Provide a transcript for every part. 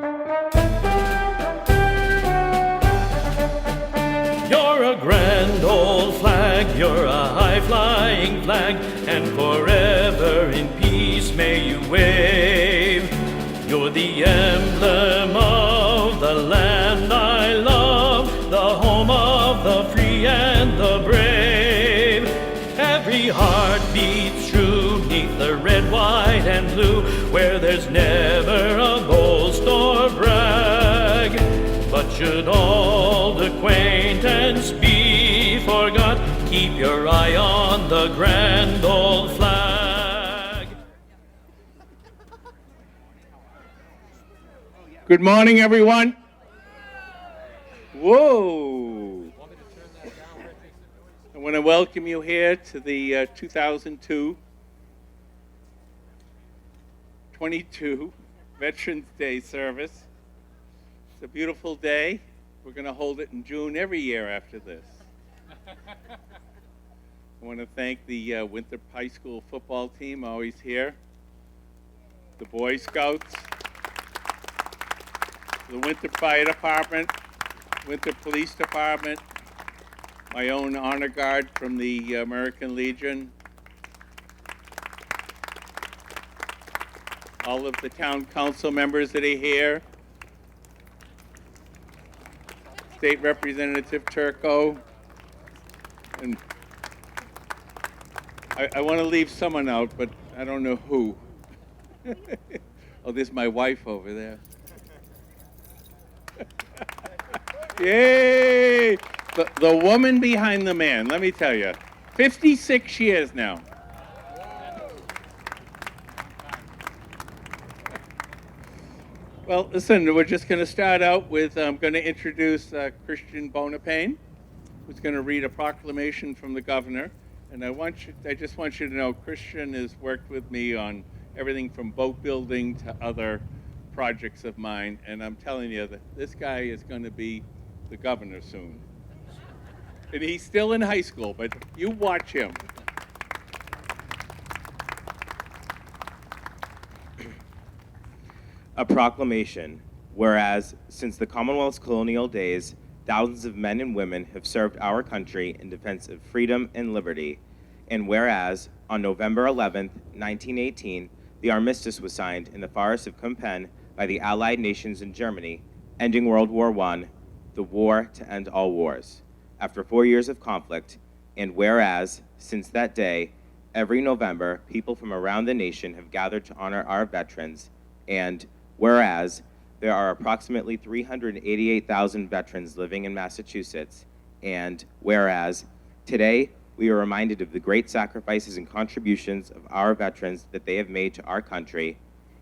You're a grand old flag, you're a high-flying flag, and forever in peace may you wave. You're the emblem of the land I love, the home of the free and the brave. Every heart beats true neath the red, white, and blue, where there's never a boast or brag. But should old acquaintance be forgot, keep your eye on the grand old flag. Good morning, everyone. Whoa. I want to welcome you here to the 2022 Veterans Day service. It's a beautiful day. We're going to hold it in June every year after this. I want to thank the Winthrop High School football team, always here, the Boy Scouts, the Winthrop Fire Department, Winthrop Police Department, my own honor guard from the American Legion, all of the town council members that are here, State Representative Turco, and I want to leave someone out, but I don't know who. Oh, there's my wife over there. Yay! The woman behind the man, let me tell you. 56 years now. Well, listen, we're just going to start out with, I'm going to introduce Christian Bonapane, who's going to read a proclamation from the governor. And I just want you to know, Christian has worked with me on everything from boat building to other projects of mine. And I'm telling you that this guy is going to be the governor soon. And he's still in high school, but you watch him. A proclamation, whereas since the Commonwealth's colonial days, thousands of men and women have served our country in defense of freedom and liberty, and whereas on November 11th, 1918, the armistice was signed in the forests of Compiègne by the Allied nations in Germany, ending World War I, the war to end all wars, after 4 years of conflict, and whereas since that day, every November, people from around the nation have gathered to honor our veterans, and whereas there are approximately 388,000 veterans living in Massachusetts, and whereas today we are reminded of the great sacrifices and contributions of our veterans that they have made to our country,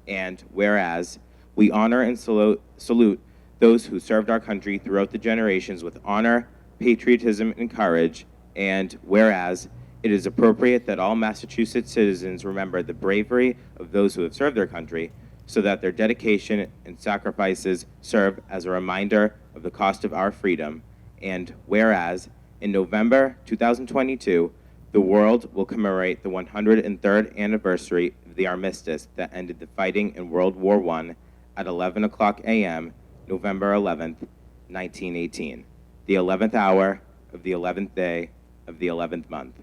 and whereas we honor and salute those who served our country throughout the generations with honor, patriotism, and courage, and whereas it is appropriate that all Massachusetts citizens remember the bravery of those who have served their country, so that their dedication and sacrifices serve as a reminder of the cost of our freedom. And whereas, in November 2022, the world will commemorate the 103rd anniversary of the armistice that ended the fighting in World War I at 11 o'clock a.m., November 11th, 1918, the 11th hour of the 11th day of the 11th month.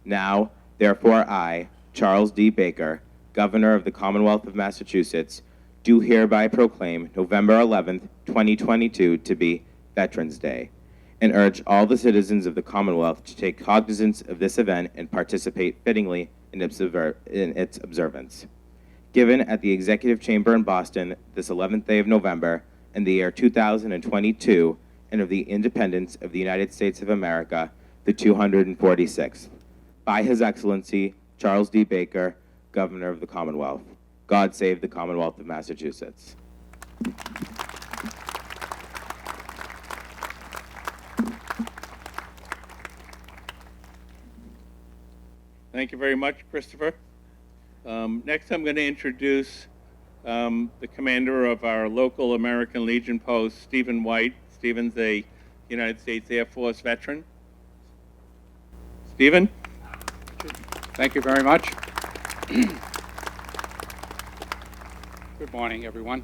Now, therefore, I, Charles D. Baker, Governor of the Commonwealth of Massachusetts, do hereby proclaim November 11th, 2022 to be Veterans Day, and urge all the citizens of the Commonwealth to take cognizance of this event and participate fittingly in its observance. Given at the Executive Chamber in Boston this 11th day of November in the year 2022, and of the independence of the United States of America, the 246th. By His Excellency, Charles D. Baker, Governor of the Commonwealth. God save the Commonwealth of Massachusetts. Thank you very much, Christopher. Next, I'm going to introduce the commander of our local American Legion post, Stephen White. Stephen's a United States Air Force veteran. Stephen? Thank you very much. Good morning, everyone.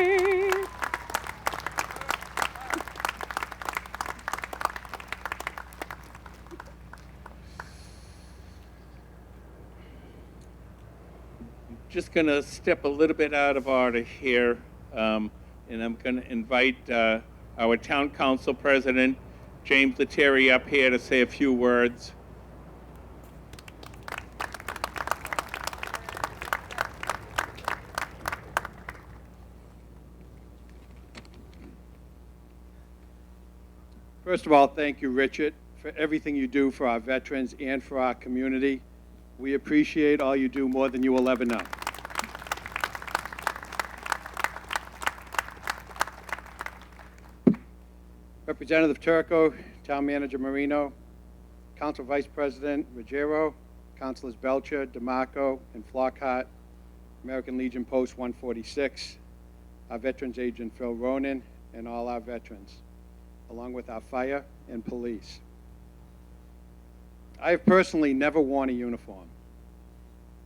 just going to step a little bit out of order here, and I'm going to invite our town council president, James Lettieri, up here to say a few words. First of all, thank you, Richard, for everything you do for our veterans and for our community. We appreciate all you do more than you will ever know. Representative Turco, Town Manager Marino, Council Vice President Ruggiero, Councilors Belcher, DeMarco, and Flockhart, American Legion Post 146, our Veterans Agent Phil Ronan, and all our veterans, along with our fire and police. I have personally never worn a uniform,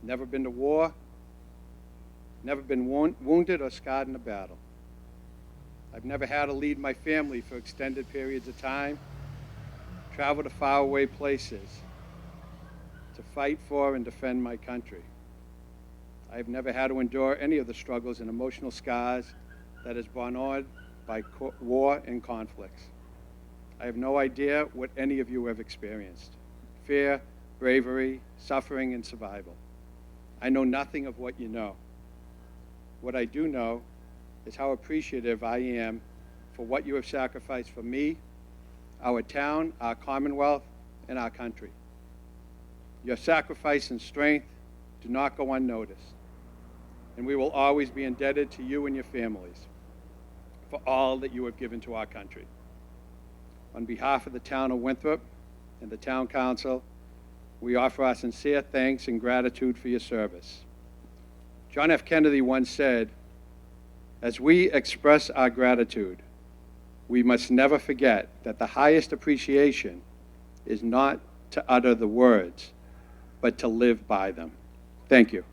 never been to war, never been wounded or scarred in a battle. I've never had to lead my family for extended periods of time, travel to faraway places to fight for and defend my country. I've never had to endure any of the struggles and emotional scars that is borne on by war and conflicts. I have no idea what any of you have experienced: fear, bravery, suffering, and survival. I know nothing of what you know. What I do know is how appreciative I am for what you have sacrificed for me, our town, our Commonwealth, and our country. Your sacrifice and strength do not go unnoticed, and we will always be indebted to you and your families for all that you have given to our country. On behalf of the town of Winthrop and the town council, we offer our sincere thanks and gratitude for your service. John F. Kennedy once said, "As we express our gratitude, we must never forget that the highest appreciation is not to utter the words, but to live by them." Thank you.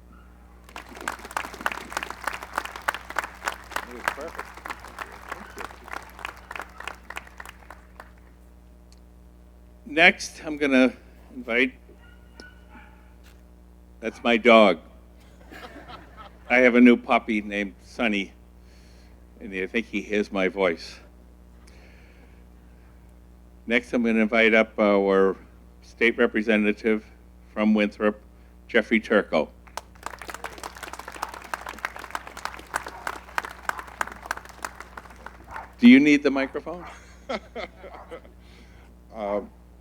Next, I'm going to invite, that's my dog. I have a new puppy named Sonny, and I think he hears my voice. Next, I'm going to invite up our state representative from Winthrop, Jeffrey Turco. Do you need the microphone?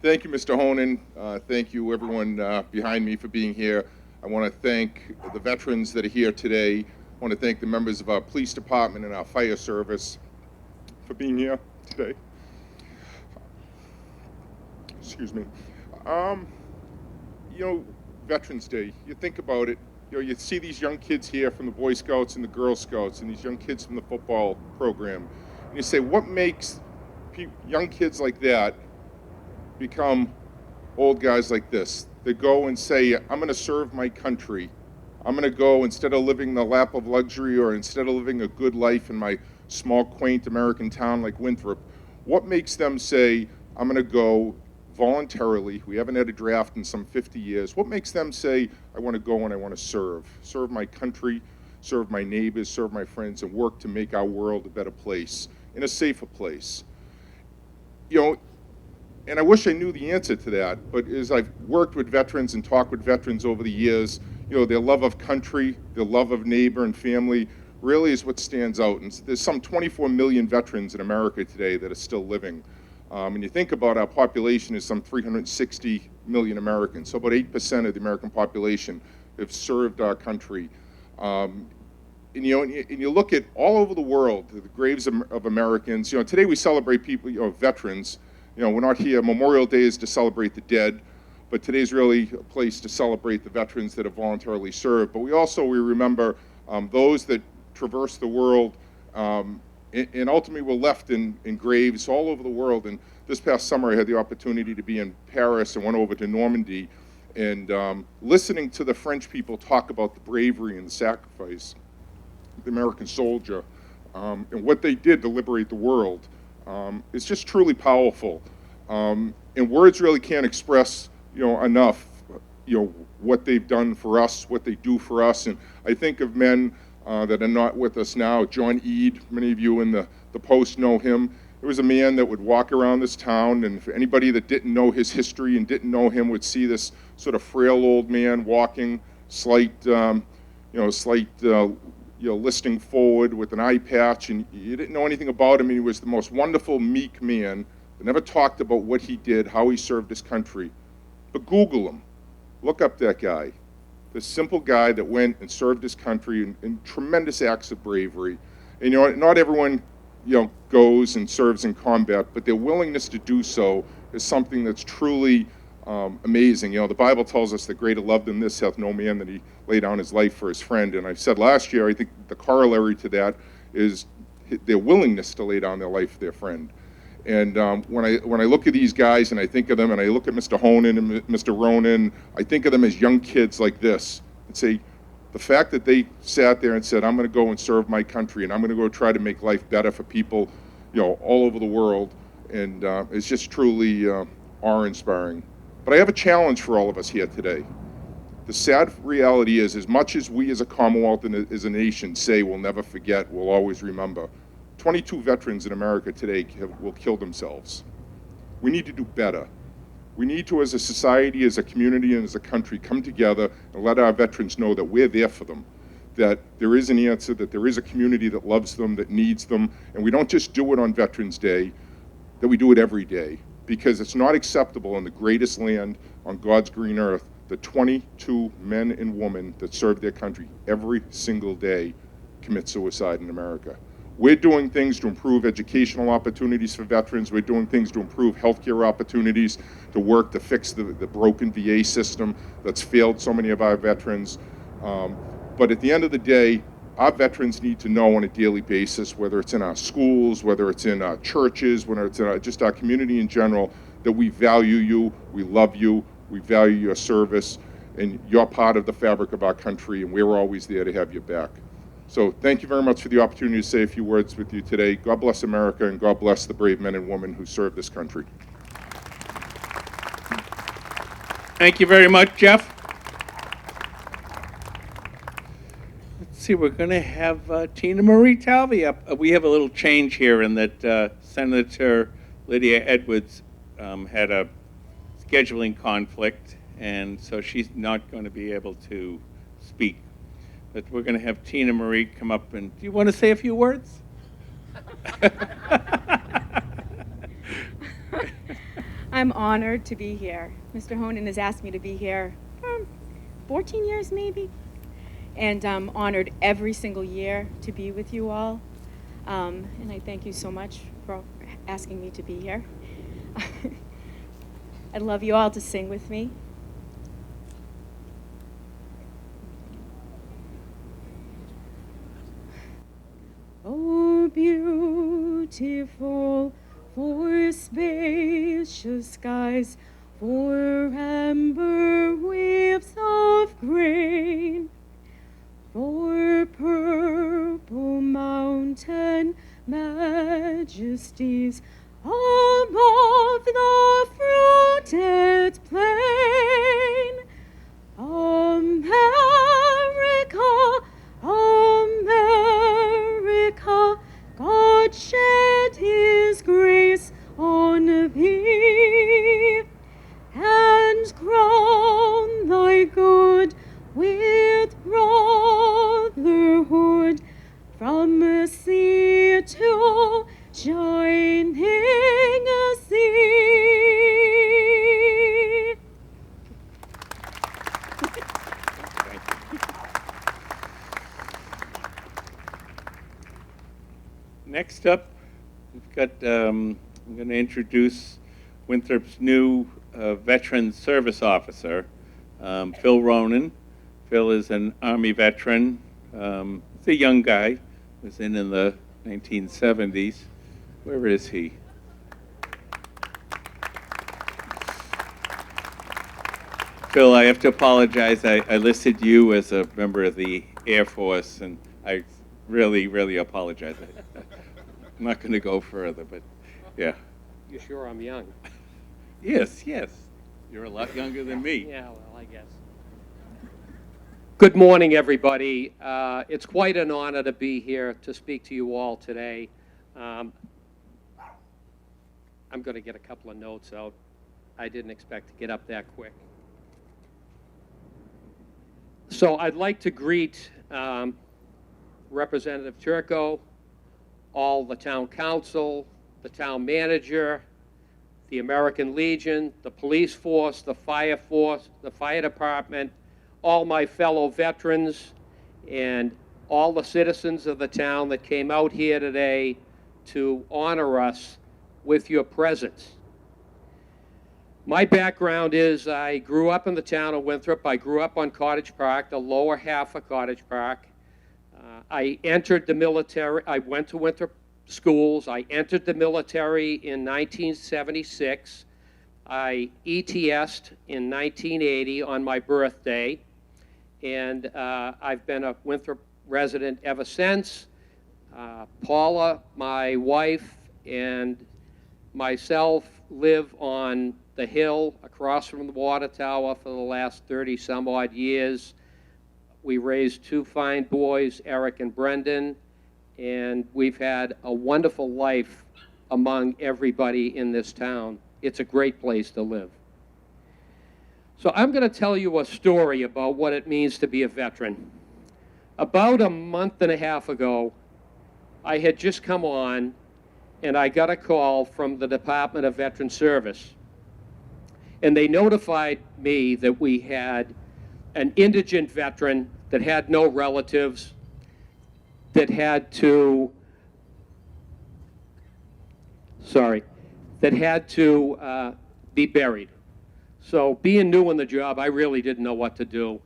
Thank you, Mr. Honan. Thank you, everyone behind me, for being here. I want to thank the veterans that are here today. I want to thank the members of our police department and our fire service for being here today. Excuse me. You know, Veterans Day, you think about it, you know, you see these young kids here from the Boy Scouts and the Girl Scouts and these young kids from the football program. And you say, what makes young kids like that become old guys like this? They go and say, I'm going to serve my country. I'm going to go, instead of living the lap of luxury or instead of living a good life in my small, quaint American town like Winthrop, what makes them say, I'm going to go voluntarily? We haven't had a draft in some 50 years. What makes them say, I want to go and I want to serve my country, serve my neighbors, serve my friends, and work to make our world a better place, and a safer place? You know, and I wish I knew the answer to that, but as I've worked with veterans and talked with veterans over the years, you know, their love of country, their love of neighbor and family really is what stands out. And there's some 24 million veterans in America today that are still living. And you think about our population is some 360 million Americans, so about 8% of the American population have served our country. And you look at all over the world, the graves of Americans. You know, today we celebrate people, you know, veterans. You know, we're not here. Memorial Day is to celebrate the dead, but today's really a place to celebrate the veterans that have voluntarily served. But we remember those that traverse the world and ultimately were left in graves all over the world. And this past summer, I had the opportunity to be in Paris and went over to Normandy, and listening to the French people talk about the bravery and the sacrifice of the American soldier and what they did to liberate the world. It's just truly powerful, and words really can't express, you know, enough, you know, what they've done for us, what they do for us. And I think of men that are not with us now. John Eade, many of you in the Post know him. There was a man that would walk around this town, and for anybody that didn't know his history and didn't know him would see this sort of frail old man walking, listing forward with an eye patch, and you didn't know anything about him, and he was the most wonderful, meek man that never talked about what he did, how he served his country. But Google him. Look up that guy. This simple guy that went and served his country in tremendous acts of bravery. And not everyone goes and serves in combat, but their willingness to do so is something that's truly amazing. The Bible tells us that greater love than this hath no man, that he lay down his life for his friend. And I said last year, I think the corollary to that is their willingness to lay down their life for their friend. And when I look at these guys and I think of them, and I look at Mr. Honan and Mr. Ronan, I think of them as young kids like this, and say, the fact that they sat there and said, I'm going to go and serve my country, and I'm going to go try to make life better for people, all over the world, and it's just truly awe-inspiring. But I have a challenge for all of us here today. The sad reality is, as much as we as a Commonwealth and as a nation say we'll never forget, we'll always remember, 22 veterans in America today will kill themselves. We need to do better. We need to, as a society, as a community, and as a country, come together and let our veterans know that we're there for them, that there is an answer, that there is a community that loves them, that needs them, and we don't just do it on Veterans Day, that we do it every day, because it's not acceptable in the greatest land on God's green earth that 22 men and women that serve their country every single day commit suicide in America. We're doing things to improve educational opportunities for veterans. We're doing things to improve healthcare opportunities, to work to fix the broken VA system that's failed so many of our veterans. But at the end of the day, our veterans need to know on a daily basis, whether it's in our schools, whether it's in our churches, whether it's in just our community in general, that we value you, we love you, we value your service, and you're part of the fabric of our country, and we're always there to have your back. So thank you very much for the opportunity to say a few words with you today. God bless America, and God bless the brave men and women who serve this country. Thank you very much, Jeff. Let's see, we're going to have Tina Marie Talvey up. We have a little change here in that Senator Lydia Edwards had a scheduling conflict, and so she's not going to be able to speak. But we're going to have Tina Marie come up, and do you want to say a few words? I'm honored to be here. Mr. Honan has asked me to be here for 14 years maybe, and I'm honored every single year to be with you all. And I thank you so much for asking me to be here. I'd love you all to sing with me. Oh, beautiful for spacious skies, for amber waves of grain, for purple mountain majesties above the fruited plain. America, America, God shed his grace on thee, and crown thy good with brotherhood, from sea to shining sea. Next up, we've got, I'm going to introduce Winthrop's new veteran service officer, Phil Ronan. Phil is an Army veteran. He's a young guy, was in the 1970s. Where is he? Phil, I have to apologize. I listed you as a member of the Air Force, and I really, really apologize. I'm not going to go further, but yeah. You sure I'm young? Yes, yes. You're a lot younger than me. Yeah, well, I guess. Good morning, everybody. It's quite an honor to be here to speak to you all today. I'm going to get a couple of notes out. I didn't expect to get up that quick. So I'd like to greet Representative Turco, all the town council, the town manager, the American Legion, the police force, the fire department, all my fellow veterans, and all the citizens of the town that came out here today to honor us with your presence. My background is I grew up in the town of Winthrop. I grew up on Cottage Park, the lower half of Cottage Park. I entered the military. I went to Winthrop schools. I entered the military in 1976. I ETS'd in 1980 on my birthday, and I've been a Winthrop resident ever since. Paula, my wife, and myself live on the hill across from the water tower for the last 30 some odd years. We raised two fine boys, Eric and Brendan, and we've had a wonderful life among everybody in this town. It's a great place to live. So I'm going to tell you a story about what it means to be a veteran. About a month and a half ago, I had just come on and I got a call from the Department of Veteran Service. And they notified me that we had an indigent veteran that had no relatives, that had to be buried. So being new in the job, I really didn't know what to do.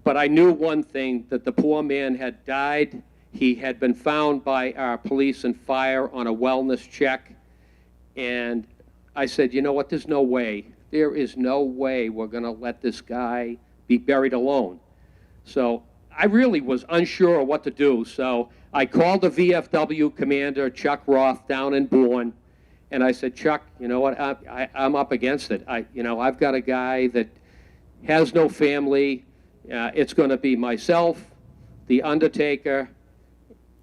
But I knew one thing, that the poor man had died. He had been found by our police and fire on a wellness check. And I said, you know what, there's no way. There is no way we're going to let this guy be buried alone. So I really was unsure of what to do. So I called the VFW commander, Chuck Roth, down in Bourne. And I said, Chuck, you know what, I'm up against it. I've got a guy that has no family. It's going to be myself, the undertaker,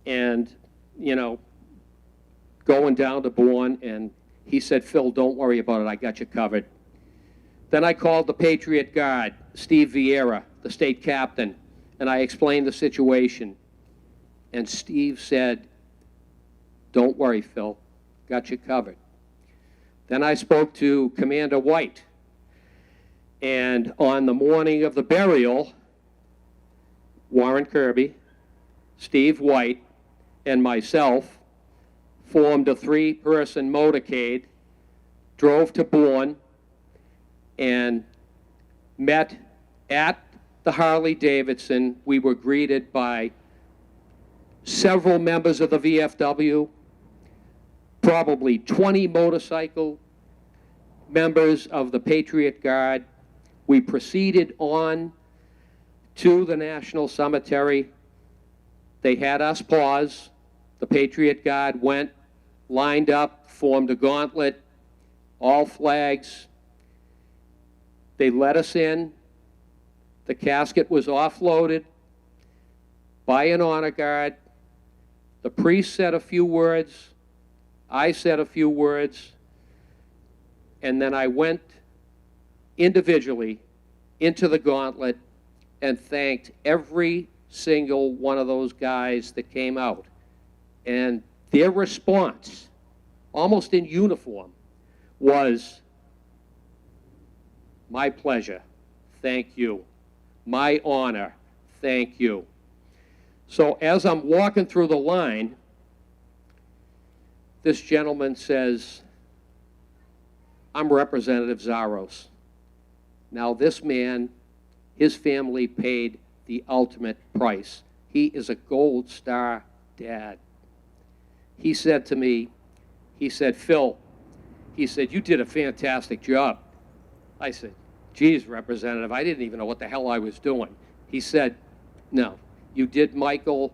and, going down to Bourne. And he said, Phil, don't worry about it. I got you covered. Then I called the Patriot Guard, Steve Vieira, the state captain, and I explained the situation. And Steve said, don't worry, Phil, got you covered. Then I spoke to Commander White, and on the morning of the burial, Warren Kirby, Steve White, and myself formed a 3-person motorcade, drove to Bourne, and met at the Harley-Davidson. We were greeted by several members of the VFW, probably 20 motorcycle members of the Patriot Guard. We proceeded on to the National Cemetery. They had us pause. The Patriot Guard went, lined up, formed a gauntlet, all flags. They let us in. The casket was offloaded by an honor guard. The priest said a few words. I said a few words. And then I went individually into the gauntlet and thanked every single one of those guys that came out. And their response, almost in uniform, was, my pleasure, thank you. My honor, thank you. So as I'm walking through the line, this gentleman says, I'm Representative Zaros. Now this man, his family paid the ultimate price. He is a Gold Star dad. He said to me, he said, Phil, he said, you did a fantastic job. I said, geez, Representative, I didn't even know what the hell I was doing. He said, no, you did Michael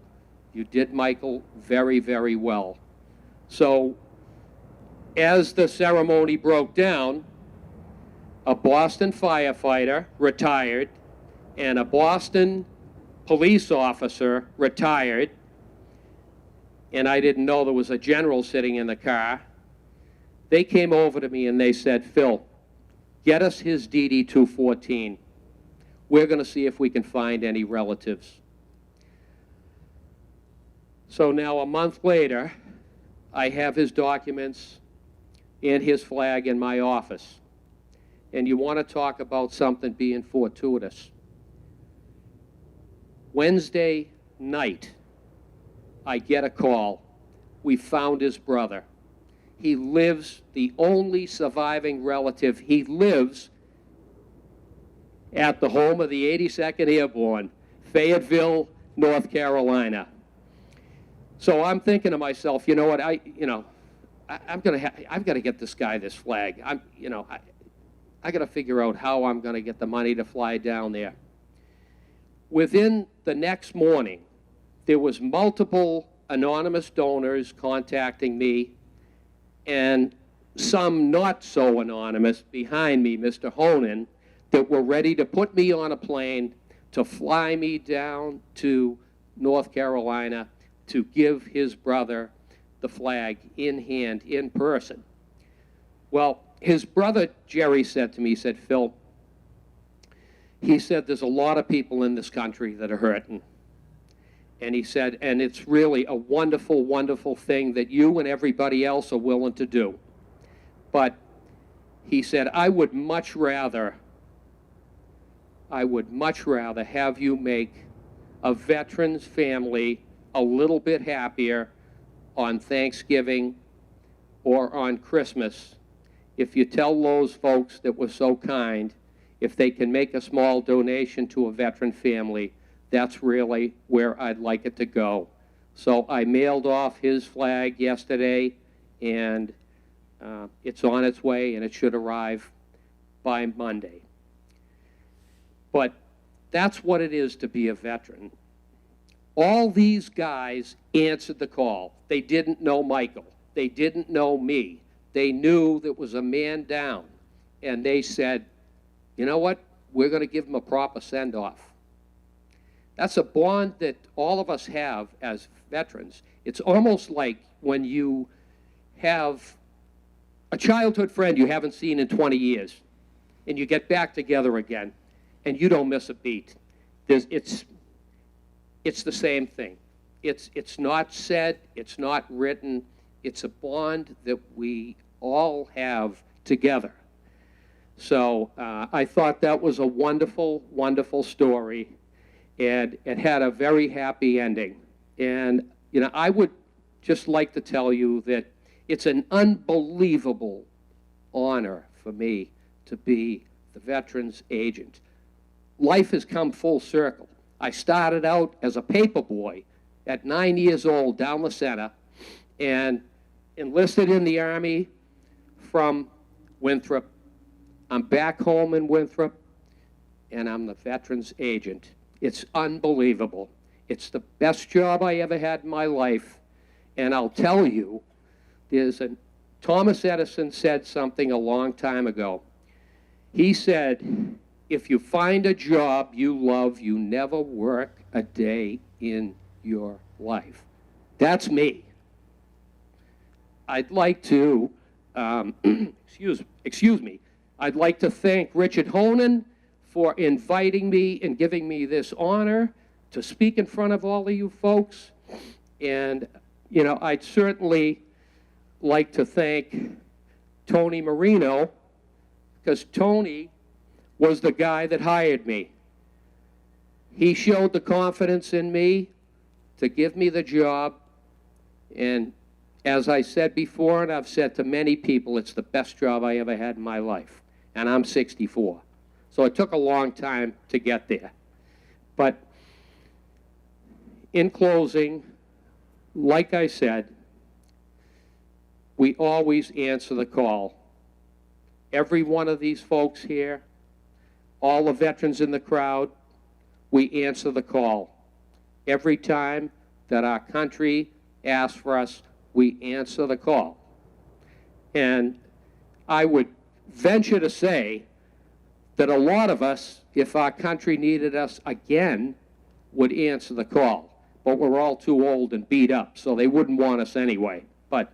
very, very well. So as the ceremony broke down, a Boston firefighter retired, and a Boston police officer, retired, and I didn't know there was a general sitting in the car. They came over to me and they said, Phil, get us his DD 214. We're going to see if we can find any relatives. So now a month later, I have his documents and his flag in my office. And you want to talk about something being fortuitous. Wednesday night, I get a call. We found his brother. He lives, the only surviving relative, he lives at the home of the 82nd Airborne, Fayetteville, North Carolina. So I'm thinking to myself, you know what, I've got to get this guy this flag. I got to figure out how I'm going to get the money to fly down there. Within the next morning, there was multiple anonymous donors contacting me, and some not so anonymous behind me, Mr. Ronan, that were ready to put me on a plane to fly me down to North Carolina to give his brother the flag in hand, in person. Well, his brother, Jerry, said to me, he said, Phil, he said, there's a lot of people in this country that are hurting. And he said, and it's really a wonderful, wonderful thing that you and everybody else are willing to do. But he said, I would much rather have you make a veteran's family a little bit happier on Thanksgiving or on Christmas if you tell those folks that were so kind, if they can make a small donation to a veteran family, that's really where I'd like it to go. So I mailed off his flag yesterday, and it's on its way, and it should arrive by Monday. But that's what it is to be a veteran. All these guys answered the call. They didn't know Michael. They didn't know me. They knew there was a man down, and they said, you know what? We're going to give him a proper send-off. That's a bond that all of us have as veterans. It's almost like when you have a childhood friend you haven't seen in 20 years, and you get back together again, and you don't miss a beat. It's the same thing. It's not said, it's not written, it's a bond that we all have together. So I thought that was a wonderful, wonderful story, and it had a very happy ending. And, you know, I would just like to tell you that it's an unbelievable honor for me to be the veterans agent. Life has come full circle. I started out as a paper boy at 9 years old down the center and enlisted in the Army from Winthrop. I'm back home in Winthrop, and I'm the veterans agent. It's unbelievable. It's the best job I ever had in my life. And I'll tell you, Thomas Edison said something a long time ago. He said, if you find a job you love, you never work a day in your life. That's me. I'd like to, excuse me, I'd like to thank Richard Ronan for inviting me and giving me this honor to speak in front of all of you folks. And, you know, I'd certainly like to thank Tony Marino, because Tony was the guy that hired me. He showed the confidence in me to give me the job, and as I said before, and I've said to many people, it's the best job I ever had in my life, and I'm 64. So it took a long time to get there. But in closing, like I said, we always answer the call. Every one of these folks here, all the veterans in the crowd, we answer the call. Every time that our country asks for us, we answer the call. And I would venture to say that a lot of us, if our country needed us again, would answer the call. But we're all too old and beat up, so they wouldn't want us anyway. But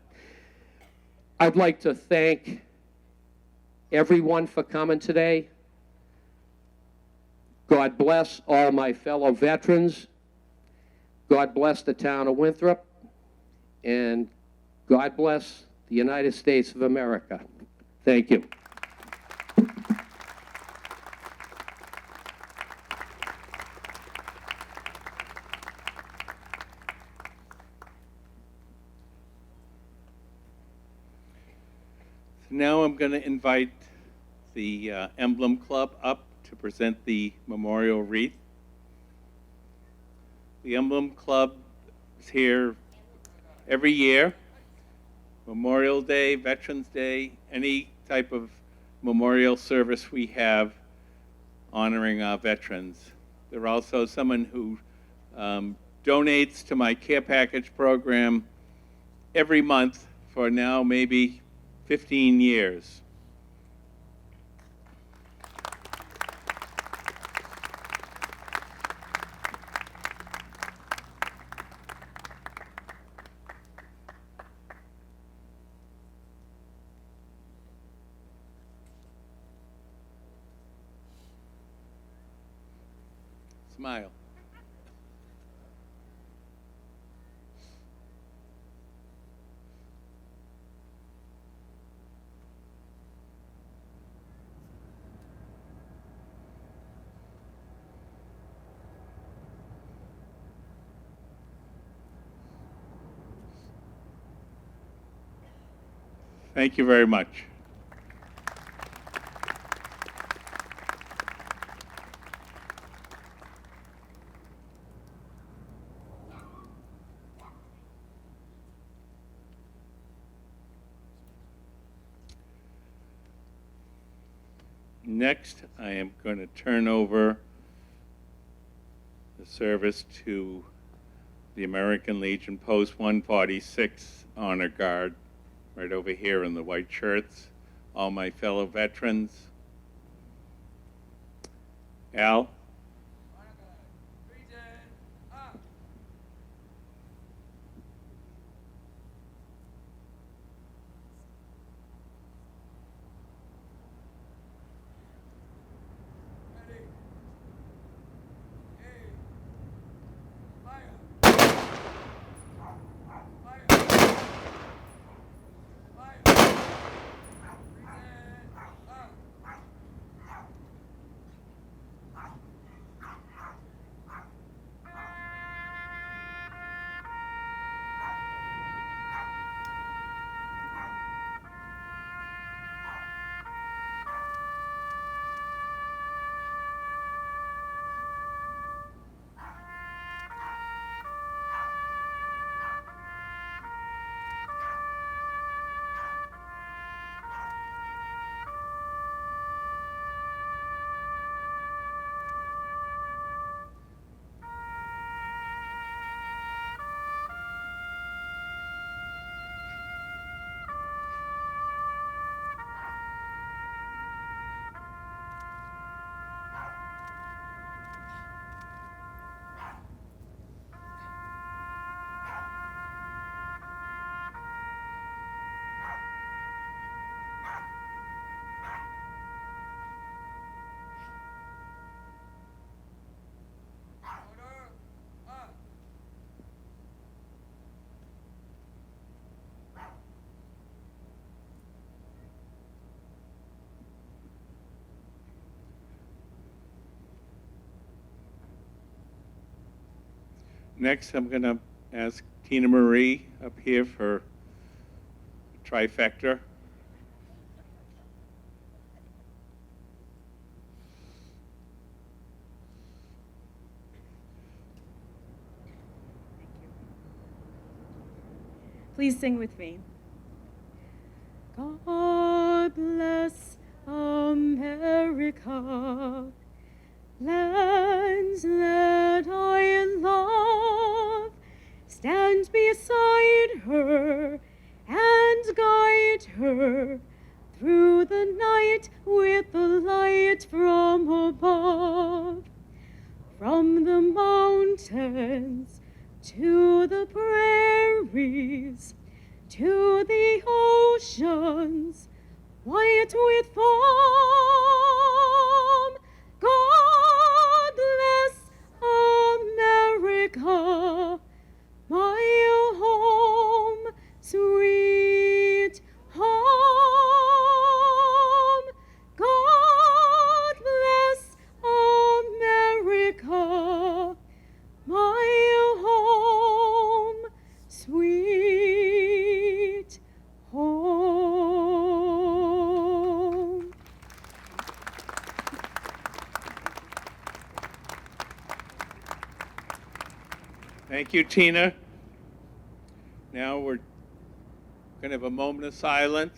I'd like to thank everyone for coming today. God bless all my fellow veterans. God bless the town of Winthrop. And God bless the United States of America. Thank you. Now I'm going to invite the Emblem Club up to present the memorial wreath. The Emblem Club is here every year. Memorial Day, Veterans Day, any type of memorial service we have honoring our veterans. There are also someone who donates to my care package program every month for now maybe 15 years. Smile. Thank you very much. Next, I am going to turn over the service to the American Legion Post 146 Honor Guard, right over here in the white shirts, all my fellow veterans. Al? Next, I'm going to ask Tina Marie up here for trifecta. Please sing with me. God bless America, lands that I love. Stand beside her and guide her through the night with the light from above. From the the mountains, to the prairies, to the oceans, white with foam. God bless America, my home, sweet home. God bless America, my home, sweet home. Thank you, Tina. Now we're going to have a moment of silence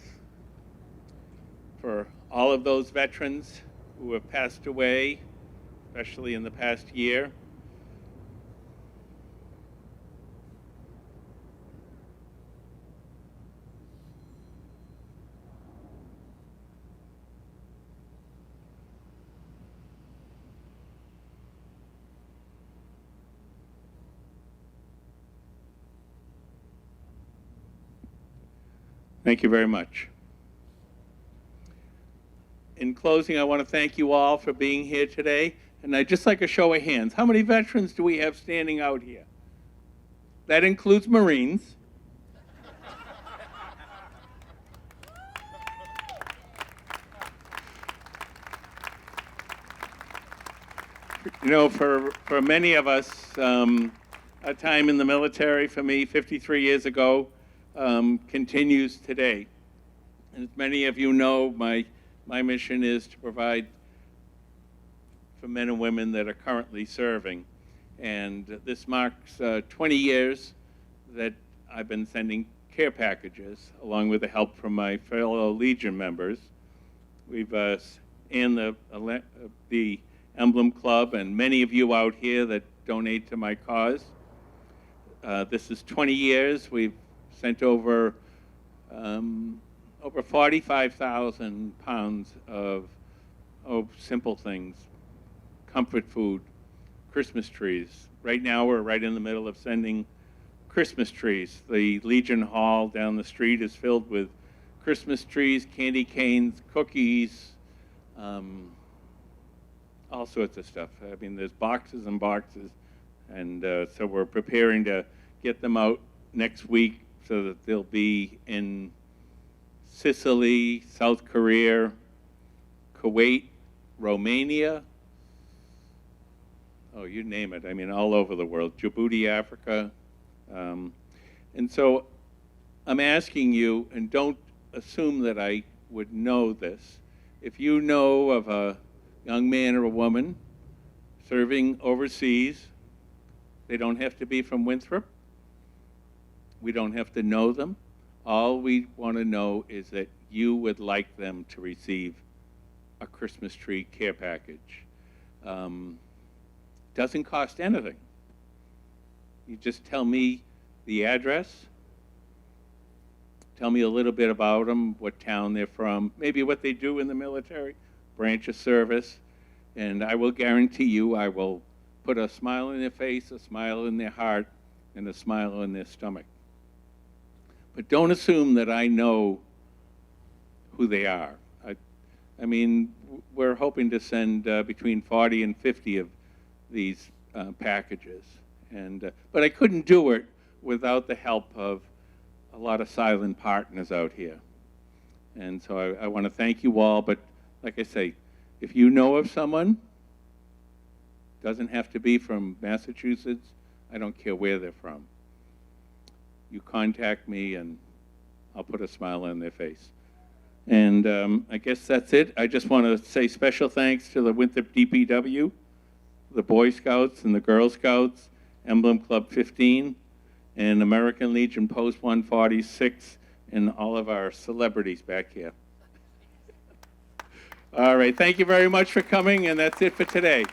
for all of those veterans who have passed away, especially in the past year. Thank you very much. In closing, I want to thank you all for being here today. And I'd just like a show of hands. How many veterans do we have standing out here? That includes Marines. You know, for many of us, a time in the military, for me, 53 years ago, continues today. And as many of you know, my mission is to provide for men and women that are currently serving. And this marks 20 years that I've been sending care packages, along with the help from my fellow Legion members. We've and the Emblem Club and many of you out here that donate to my cause. This is 20 years. We've sent over 45,000 pounds of simple things, comfort food, Christmas trees. Right now we're right in the middle of sending Christmas trees. The Legion Hall down the street is filled with Christmas trees, candy canes, cookies, all sorts of stuff. I mean, there's boxes and boxes, and so we're preparing to get them out next week so that they'll be in Sicily, South Korea, Kuwait, Romania, oh, you name it. I mean, all over the world, Djibouti, Africa. And so I'm asking you, and don't assume that I would know this, if you know of a young man or a woman serving overseas, they don't have to be from Winthrop. We don't have to know them. All we want to know is that you would like them to receive a Christmas tree care package. Doesn't cost anything. You just tell me the address, tell me a little bit about them, what town they're from, maybe what they do in the military, branch of service, and I will guarantee you I will put a smile on their face, a smile in their heart, and a smile in their stomach. But don't assume that I know who they are. I mean, we're hoping to send between 40 and 50 of these packages. But I couldn't do it without the help of a lot of silent partners out here. And so I want to thank you all. But like I say, if you know of someone, doesn't have to be from Massachusetts, I don't care where they're from. You contact me and I'll put a smile on their face. And I guess that's it. I just want to say special thanks to the Winthrop DPW, the Boy Scouts and the Girl Scouts, Emblem Club 15, and American Legion Post 146, and all of our celebrities back here. All right, thank you very much for coming, and that's it for today.